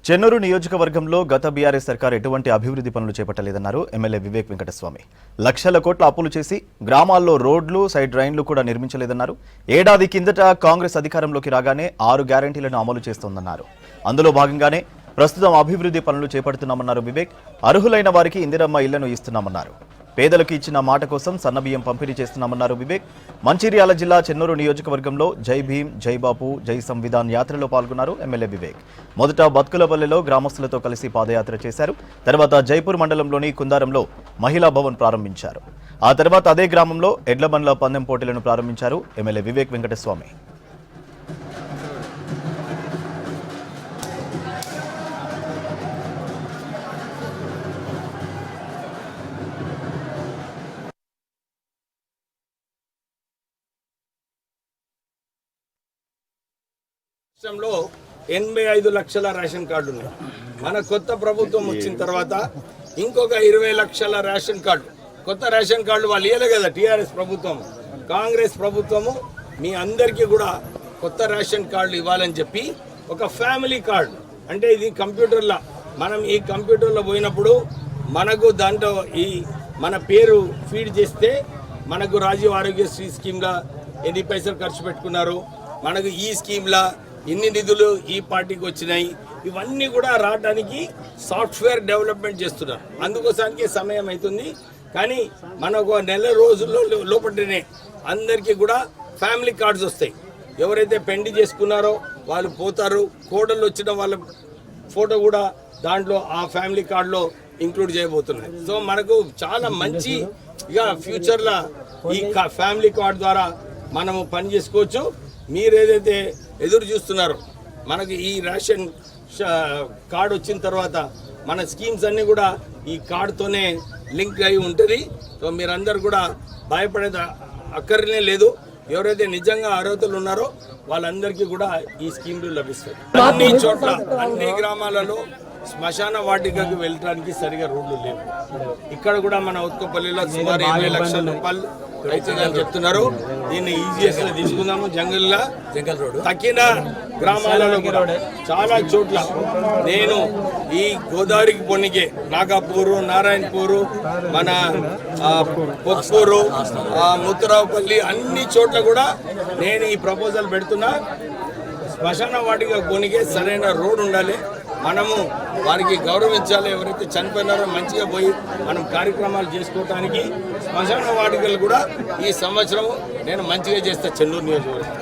చెన్నూరు నియోజకవర్గంలో గత బీఆర్ఎస్ సర్కార్ ఎటువంటి అభివృద్ధి పనులు చేపట్టలేదన్నారు ఎమ్మెల్యే వివేక్ వెంకటస్వామి. లక్షల కోట్ల అప్పులు చేసి గ్రామాల్లో రోడ్లు, సైడ్ డ్రైన్లు కూడా నిర్మించలేదన్నారు. ఏడాది కిందట కాంగ్రెస్ అధికారంలోకి రాగానే 6 గ్యారెంటీలను అమలు చేస్తోందన్నారు. అందులో భాగంగానే ప్రస్తుతం అభివృద్ధి పనులు చేపడుతున్నామన్నారు వివేక్. అర్హులైన వారికి ఇందిరమ్మ ఇళ్లను ఇస్తున్నామన్నారు. పేదలకు ఇచ్చిన మాట కోసం సన్నబియ్యం పంపిణీ చేస్తున్నామన్నారు వివేక్. మంచిర్యాల జిల్లా చెన్నూరు నియోజకవర్గంలో జై భీమ్, జై బాపు, జై సంవిధాన్ యాత్రలో పాల్గొన్నారు ఎమ్మెల్యే వివేక్. మొదట బత్కులపల్లెలో గ్రామస్తులతో కలిసి పాదయాత్ర చేశారు. తర్వాత జైపూర్ మండలంలోని కుందారంలో మహిళా భవన్ ప్రారంభించారు. ఆ తర్వాత అదే గ్రామంలో ఎడ్లబండ్ల పందెం పోటీలను ప్రారంభించారు ఎమ్మెల్యే వివేక్ వెంకటస్వామి. రాష్ట్రంలో 85 లక్షల రేషన్ కార్డు ఉన్నాయి. మన కొత్త ప్రభుత్వం వచ్చిన తర్వాత ఇంకొక 20 లక్షల రేషన్ కార్డు, కొత్త రేషన్ కార్డు వాళ్ళు ఇవ్వలే కదా. టీఆర్ఎస్ ప్రభుత్వం, కాంగ్రెస్ ప్రభుత్వము మీ అందరికీ కూడా కొత్త రేషన్ కార్డులు ఇవ్వాలని చెప్పి ఒక ఫ్యామిలీ కార్డు, అంటే ఇది కంప్యూటర్లో, మనం ఈ కంప్యూటర్లో పోయినప్పుడు మనకు దాంట్లో ఈ మన పేరు ఫీడ్ చేస్తే మనకు రాజీవ్ ఆరోగ్యశ్రీ స్కీమ్లో ఎన్ని పైసలు ఖర్చు పెట్టుకున్నారు, మనకు ఈ స్కీమ్లో ఇన్ని నిధులు ఈ పార్టీకి వచ్చినాయి, ఇవన్నీ కూడా రావడానికి సాఫ్ట్వేర్ డెవలప్మెంట్ చేస్తున్నారు. అందుకోసానికి సమయం అవుతుంది. కానీ మనకు నెల రోజుల్లో లోపలనే అందరికీ కూడా ఫ్యామిలీ కార్డ్స్ వస్తాయి. ఎవరైతే పెండి చేసుకున్నారో వాళ్ళు పోతారు. కోడళ్ళు వచ్చిన వాళ్ళ ఫోటో కూడా దాంట్లో ఆ ఫ్యామిలీ కార్డులో ఇంక్లూడ్ చేయబోతున్నాయి. సో మనకు చాలా మంచి ఇక ఫ్యూచర్లో ఈ ఫ్యామిలీ కార్డు ద్వారా మనము పని చేసుకోవచ్చు. మీరు ఏదైతే ఎదురు చూస్తున్నారో మనకి ఈ రేషన్ కార్డు వచ్చిన తర్వాత మన స్కీమ్స్ అన్నీ కూడా ఈ కార్డుతోనే లింక్ అయి ఉంటుంది. సో మీరందరూ కూడా భయపడేది అక్కర్నే లేదు. ఎవరైతే నిజంగా అర్హతలు ఉన్నారో వాళ్ళందరికీ కూడా ఈ స్కీమ్లు లభిస్తాయి. అన్ని చోట్ల, అన్ని గ్రామాలలో శ్మశాన వాటికకు వెళ్ళడానికి సరిగా రోడ్లు లేవు. ఇక్కడ కూడా మన ఉత్కపల్లిలో సుమారు 20 లక్షల రూపాయలు అవుతుందని చెప్తున్నారు. దీన్ని ఈజీఎస్ లో తీసుకుందాము. జంగల్ రోడ్ తక్కిన గ్రామాలలో కూడా చాలా చోట్ల నేను ఈ గోదావరికి పొన్నికే నాగాపూరు, నారాయణపూరు, మన పొక్కూరు, ముత్తరావుపల్లి అన్ని చోట్ల కూడా నేను ఈ ప్రపోజల్ పెడుతున్నా. శ్మశాన వాటిక కొనికే సరైన రోడ్ ఉండాలి. మనము వారికి గౌరవించాలి. ఎవరైతే చనిపోయినారో మంచిగా పోయి మనం కార్యక్రమాలు చేసుకోవడానికి శ్మశాన వాటికలు కూడా ఈ సంవత్సరం నేను మంచిగా చేస్తా చెన్నూరు నియోజకవర్గం.